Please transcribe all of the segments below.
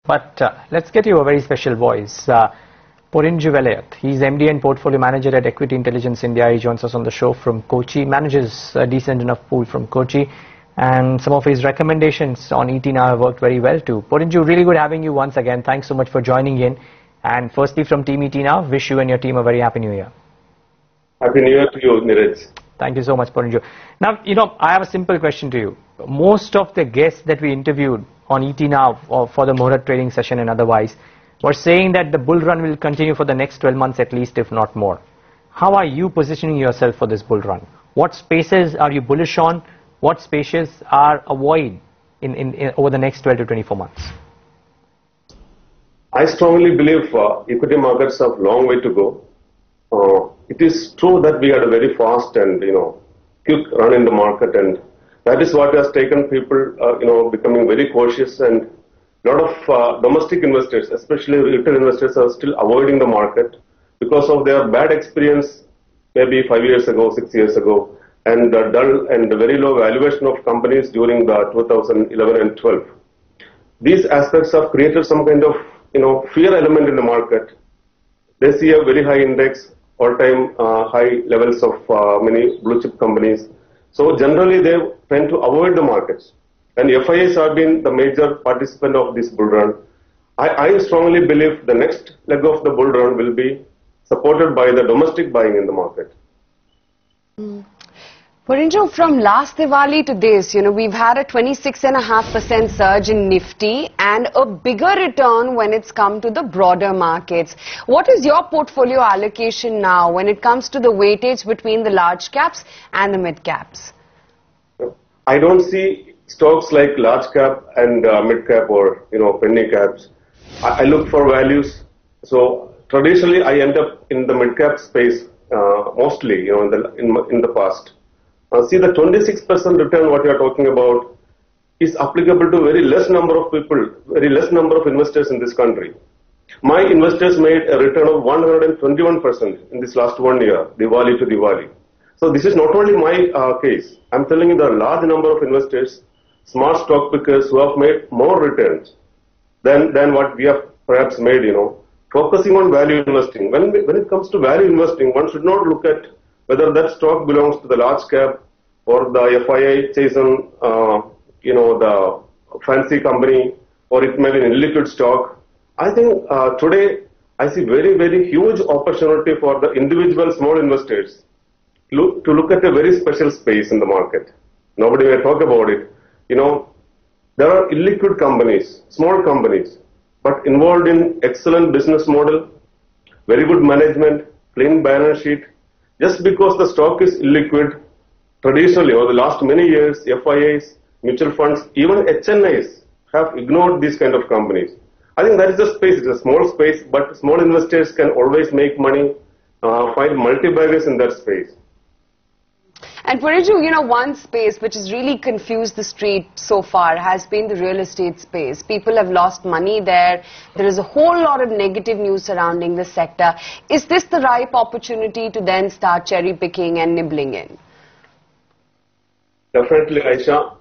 But let's get you a very special voice. Porinju Veliyath. He's MD and Portfolio Manager at Equity Intelligence India. He joins us on the show from Kochi, manages a decent enough pool from Kochi. And some of his recommendations on ET Now have worked very well too. Porinju, really good having you once again. Thanks so much for joining in. And firstly from Team ET Now, wish you and your team a very happy new year. Happy New Year to you, Niraj. Thank you so much, Porinju. Now, I have a simple question to you. Most of the guests that we interviewed on ET Now or for the Muhurat trading session and otherwise were saying that the bull run will continue for the next 12 months at least, if not more. How are you positioning yourself for this bull run? What spaces are you bullish on? What spaces are avoid in over the next 12 to 24 months? I strongly believe equity markets have a long way to go. It is true that we had a very fast and quick run in the market, and that is what has taken people becoming very cautious, and a lot of domestic investors, especially retail investors, are still avoiding the market because of their bad experience maybe 5 years ago, 6 years ago, and the dull and very low valuation of companies during the 2011 and 12. These aspects have created some kind of fear element in the market. They see a very high index, all-time high levels of many blue chip companies. So generally they tend to avoid the markets. And FIAs have been the major participant of this bull run. I strongly believe the next leg of the bull run will be supported by the domestic buying in the market. Porinju, from last Diwali to this, we've had a 26.5% surge in Nifty and a bigger return when it's come to the broader markets. What is your portfolio allocation now when it comes to the weightage between the large caps and the mid caps? I don't see stocks like large cap and mid cap or penny caps. I look for values. So traditionally, I end up in the mid cap space mostly, in the past. See, the 26% return what you are talking about is applicable to very less number of people, very less number of investors in this country. My investors made a return of 121% in this last 1 year, Diwali to Diwali. So this is not only my case. I'm telling you there are a large number of investors, smart stock pickers who have made more returns than what we have perhaps made, focusing on value investing. When it comes to value investing, one should not look at whether that stock belongs to the large cap or the FII chosen, the fancy company, or it may be an illiquid stock. I think today I see very, very huge opportunity for the individual small investors to look at a very special space in the market. Nobody may talk about it. There are illiquid companies, small companies, but involved in excellent business model, very good management, clean balance sheet. Just because the stock is illiquid, traditionally over the last many years, FIAs, mutual funds, even HNIs have ignored these kind of companies. I think that is the space. It's a small space, but small investors can always make money, find multi-baggers in that space. And Porinju, one space which has really confused the street so far has been the real estate space. People have lost money there. There is a whole lot of negative news surrounding the sector. Is this the ripe opportunity to then start cherry picking and nibbling in? Definitely, Aisha.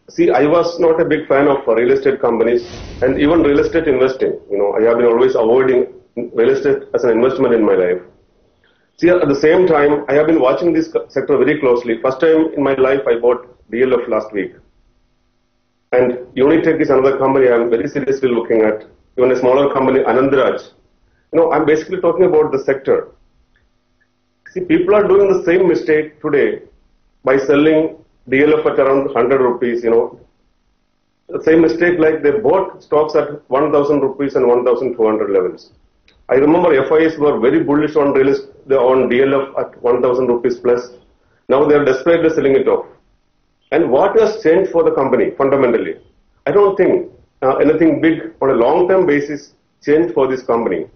See, I was not a big fan of real estate companies and even real estate investing. I have been always avoiding real estate as an investment in my life. See, at the same time, I have been watching this sector very closely. First time in my life, I bought DLF last week. And Unitech is another company I'm very seriously looking at. Even a smaller company, Anandraj. I'm basically talking about the sector. See, people are doing the same mistake today by selling DLF at around 100 rupees, The same mistake like they bought stocks at 1,000 rupees and 1,200 levels. I remember FIs were very bullish on DLF at 1,000 rupees plus. Now they are desperately selling it off. And what has changed for the company fundamentally? I don't think anything big on a long-term basis changed for this company.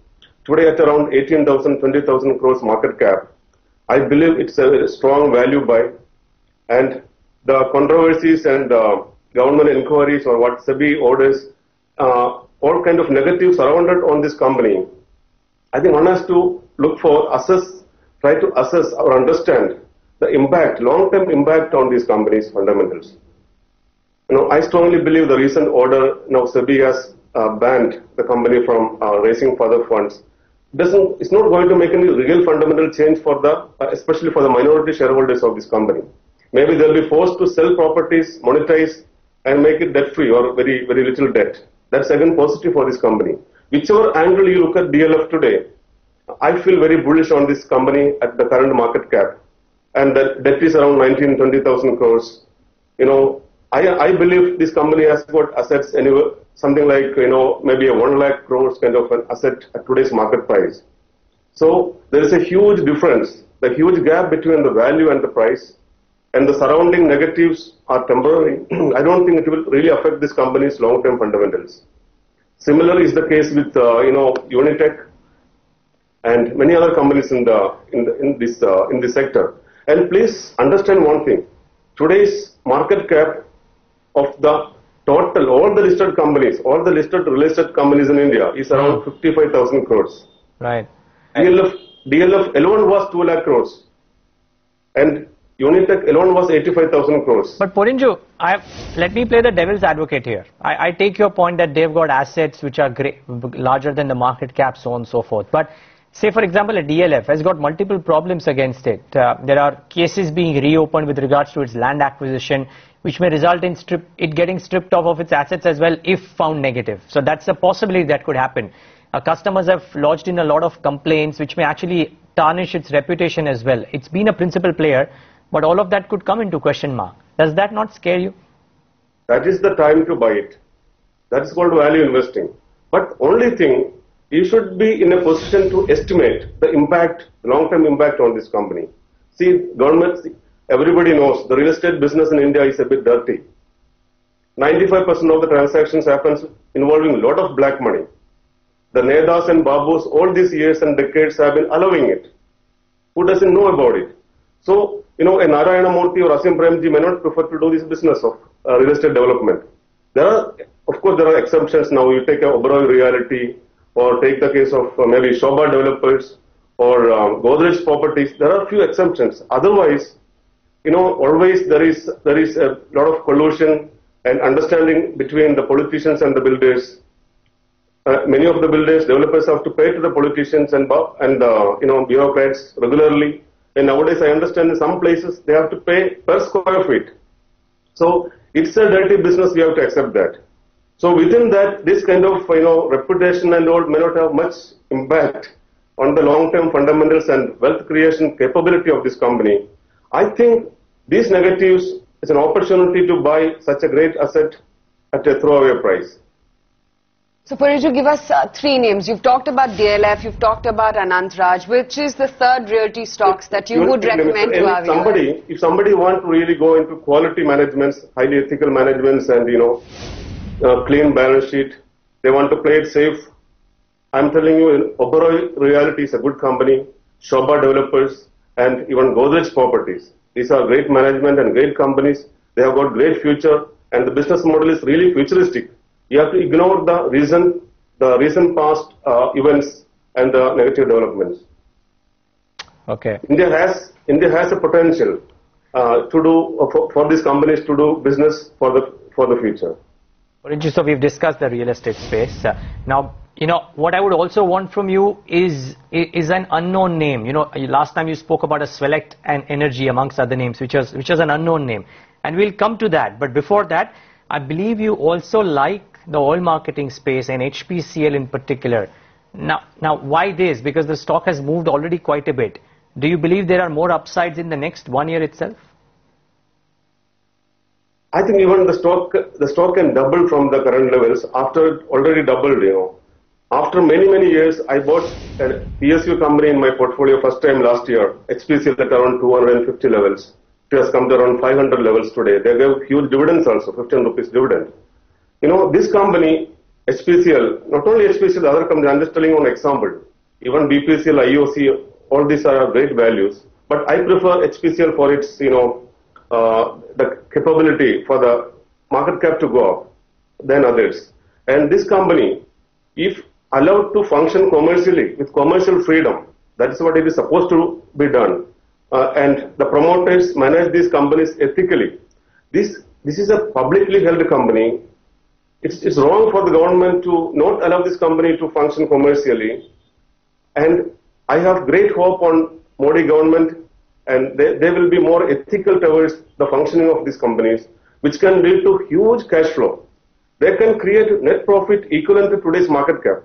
Today at around 18,000, 20,000 crores market cap, I believe it's a strong value buy. And the controversies and government inquiries or what SEBI orders, all kind of negatives surrounded on this company. I think one has to look for, try to assess or understand the impact, long-term impact on these companies' fundamentals. I strongly believe the recent order, now SEBI has banned the company from raising further funds, it's not going to make any real fundamental change for the, especially for the minority shareholders of this company. Maybe they'll be forced to sell properties, monetize, and make it debt-free or very, very little debt. That's again positive for this company. Whichever angle you look at DLF today, I feel very bullish on this company at the current market cap. And the debt is around 20,000 crores. I believe this company has got assets anywhere, something like, maybe a 1 lakh crores kind of an asset at today's market price. So there is a huge difference, the huge gap between the value and the price, and the surrounding negatives are temporary. I don't think it will really affect this company's long-term fundamentals. Similar is the case with, Unitech and many other companies in this sector. And please understand one thing. Today's market cap of the total, all the listed companies, all the listed real estate companies in India is around 55,000 crores. Right. DLF alone was 2 lakh crores. And Unitech alone was 85,000 crores. But Porinju, let me play the devil's advocate here. I take your point that they've got assets which are larger than the market cap, so on and so forth. But say, for example, a DLF has got multiple problems against it. There are cases being reopened with regards to its land acquisition, which may result in it getting stripped off of its assets as well if found negative. So that's a possibility that could happen. Customers have lodged in a lot of complaints which may actually tarnish its reputation as well. It's been a principal player, but all of that could come into question mark. Does that not scare you? That is the time to buy it. That is called value investing. But only thing, you should be in a position to estimate the impact, long-term impact on this company. See, government, everybody knows the real estate business in India is a bit dirty. 95% of the transactions happens involving a lot of black money. The Nedas and Babus all these years and decades have been allowing it. Who doesn't know about it? So, a Narayana Murthy or Asim Premji may not prefer to do this business of real estate development. Of course, there are exceptions now. You take a Oberoi Realty, or take the case of maybe Shobha Developers or Godrej Properties. There are a few exceptions. Otherwise, always there is a lot of collusion and understanding between the politicians and the builders. Many of the builders, developers have to pay to the politicians and bureaucrats regularly. And nowadays, I understand in some places they have to pay per square feet. So it's a dirty business. We have to accept that. So within that, this kind of reputation and all may not have much impact on the long-term fundamentals and wealth creation capability of this company. I think these negatives is an opportunity to buy such a great asset at a throwaway price. So Porinju, give us 3 names. You've talked about DLF, you've talked about Anant Raj. Which is the third realty stocks that you would recommend to our viewers? If somebody want to really go into quality managements, highly ethical managements, and clean balance sheet, they want to play it safe, I'm telling you, Oberoi Realty is a good company, Shobha Developers, and even Godrej Properties. These are great management and great companies. They have got great future, and the business model is really futuristic. You have to ignore the recent past events and the negative developments. Okay. India has a potential to do for these companies to do business for the future. So we've discussed the real estate space. Now, what I would also want from you is an unknown name. Last time you spoke about a Swelect and Energy amongst other names, which was an unknown name. And we'll come to that. But before that, I believe you also like the oil marketing space and HPCL in particular. Now, why this? Because the stock has moved already quite a bit. Do you believe there are more upsides in the next 1 year itself? I think even the stock can double from the current levels after it already doubled, After many years, I bought a PSU company in my portfolio first time last year, HPCL at around 250 levels. It has come to around 500 levels today. They gave huge dividends also, 15 rupees dividend. This company, HPCL, not only HPCL, the other company, I'm just telling you one example. Even BPCL, IOC, all these are great values. But I prefer HPCL for its, the capability for the market cap to go up than others. And this company, if allowed to function commercially with commercial freedom, that is what it is supposed to be done. And the promoters manage these companies ethically. This is a publicly held company. it's wrong for the government to not allow this company to function commercially. And I have great hope on Modi government, and they will be more ethical towards the functioning of these companies, which can lead to huge cash flow. They can create net profit equivalent to today's market cap.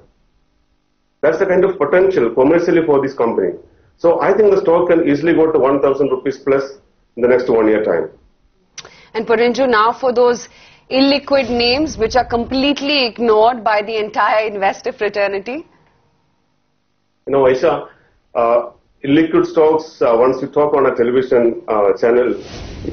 That's the kind of potential commercially for this company. So I think the stock can easily go to 1,000 rupees plus in the next 1 year time. And Porinju, now for those illiquid names which are completely ignored by the entire investor fraternity? You know, Aisha, illiquid stocks, once you talk on a television channel,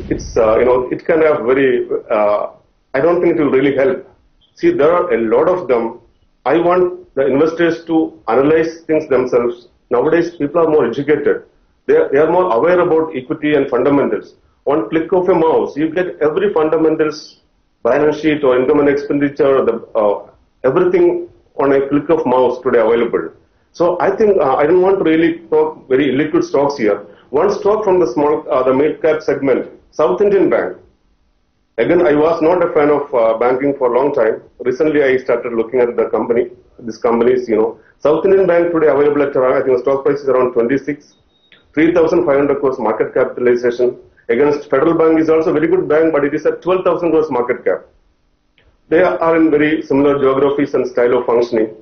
it's, it can have very, I don't think it will really help. See, there are a lot of them. I want the investors to analyze things themselves. Nowadays, people are more educated. They are more aware about equity and fundamentals. One click of a mouse, you get every fundamentals, balance sheet or income and expenditure, everything on a click of mouse today available. So I think I don't want to really talk very illiquid stocks here. One stock from the the mid-cap segment, South Indian Bank. Again, I was not a fan of banking for a long time. Recently, I started looking at these companies, South Indian Bank today available at, I think the stock price is around 26, 3,500 crores market capitalization. Against Federal Bank is also a very good bank, but it is at 12,000 crores market cap. They are in very similar geographies and style of functioning.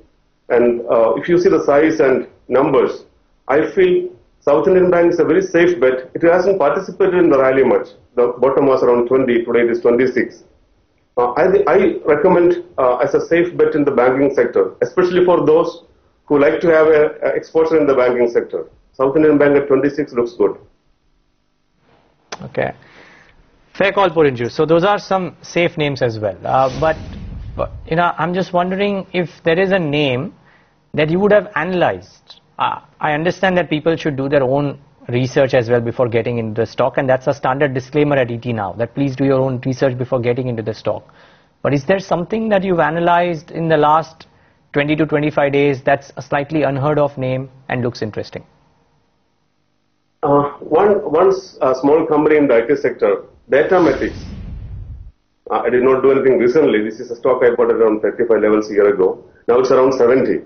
And if you see the size and numbers, I feel South Indian Bank is a very safe bet. It hasn't participated in the rally much. The bottom was around 20, today it is 26. I recommend as a safe bet in the banking sector, especially for those who like to have an exposure in the banking sector. South Indian Bank at 26 looks good. Okay. Fair call, Porinju. So those are some safe names as well. But I'm just wondering if there is a name that you would have analyzed. I understand that people should do their own research as well before getting into the stock, and that's a standard disclaimer at ET Now, that please do your own research before getting into the stock. But is there something that you've analyzed in the last 20 to 25 days that's a slightly unheard of name and looks interesting? One small company in the IT sector, Datamatics. I did not do anything recently. This is a stock I bought around 35 levels a year ago. Now it's around 70.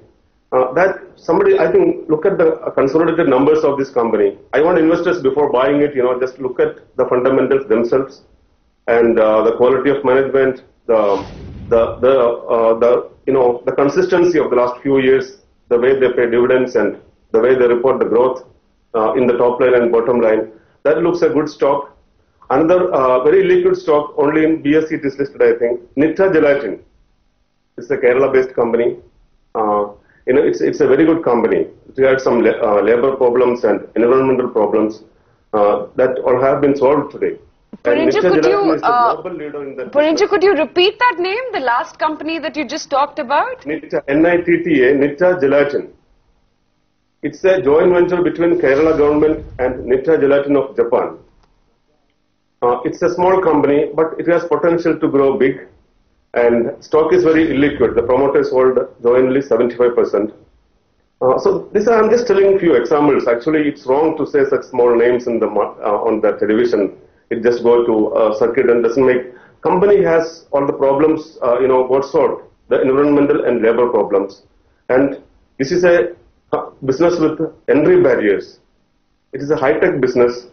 I think, look at the consolidated numbers of this company. I want investors before buying it, just look at the fundamentals themselves and the quality of management, the consistency of the last few years, the way they pay dividends and the way they report the growth in the top line and bottom line. That looks a good stock. Another very liquid stock, only in BSE it is listed, I think, Nitta Gelatin. It's a Kerala-based company. It's a very good company. It had some labor problems and environmental problems that all have been solved today. Porinju, could you repeat that name, the last company that you just talked about? Nitta, N-I-T-T-A, Nitta Gelatin. It's a joint venture between Kerala government and Nitta Gelatin of Japan. It's a small company, but it has potential to grow big. And stock is very illiquid. The promoters hold jointly 75%. So I'm just telling a few examples. Actually, it's wrong to say such small names in on the television. It just go to circuit and doesn't make. Company has all the problems, got solved. The environmental and labor problems. And this is a business with entry barriers. It is a high-tech business.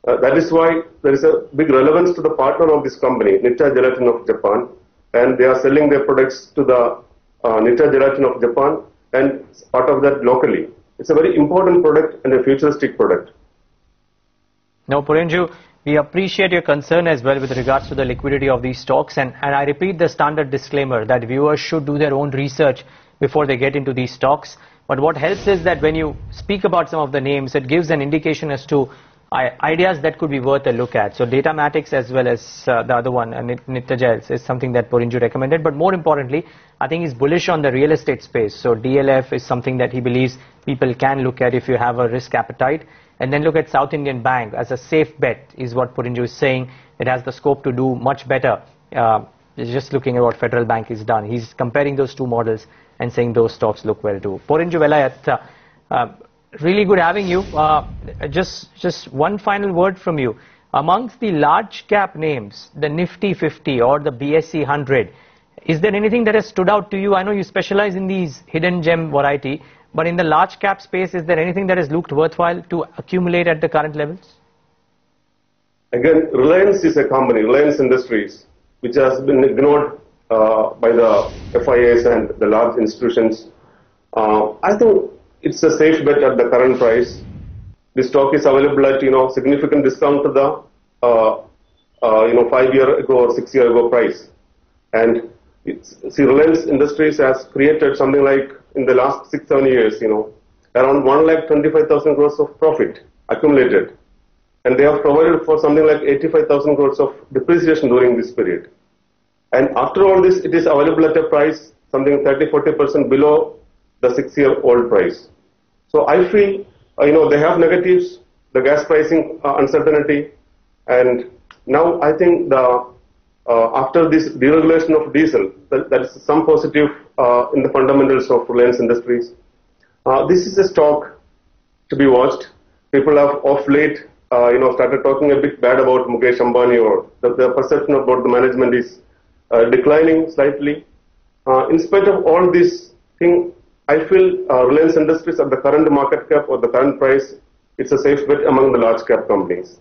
That is why there is a big relevance to the partner of this company, Nitta Gelatin of Japan. And they are selling their products to the Nitta Gelatin of Japan and part of that locally. It's a very important product and a futuristic product. Now, Porinju, we appreciate your concern as well with regards to the liquidity of these stocks. And I repeat the standard disclaimer that viewers should do their own research before they get into these stocks. But what helps is that when you speak about some of the names, it gives an indication as to ideas that could be worth a look at. So Datamatics as well as the other one, Nitta Gels, is something that Porinju recommended. But more importantly, I think he's bullish on the real estate space. So DLF is something that he believes people can look at if you have a risk appetite. And then look at South Indian Bank as a safe bet is what Porinju is saying. It has the scope to do much better. Just looking at what Federal Bank has done. He's comparing those two models and saying those stocks look well too. Porinju Veliyath, really good having you. Just one final word from you. Amongst the large cap names, the Nifty 50 or the BSE 100, Is there anything that has stood out to you? I know you specialize in these hidden gem variety, but in the large cap space, is there anything that has looked worthwhile to accumulate at the current levels? Again, Reliance is a company, Reliance Industries, which has been ignored by the FIAs and the large institutions. I think it's a safe bet at the current price. The stock is available at significant discount to the 5 year ago or 6 year ago price. And Reliance Industries has created something like in the last 6-7 years, around 1,25,000 crores of profit accumulated. And they have provided for something like 85,000 crores of depreciation during this period. And after all this, it is available at a price something 30-40% below the 6-year-old price. So I feel, they have negatives, the gas pricing uncertainty, and now I think after this deregulation of diesel, that is some positive in the fundamentals of Reliance Industries. This is a stock to be watched. People have of late, started talking a bit bad about Mukesh Ambani, or the perception about the management is declining slightly. In spite of all this thing, I feel Reliance Industries at the current market cap or the current price, it's a safe bet among the large cap companies.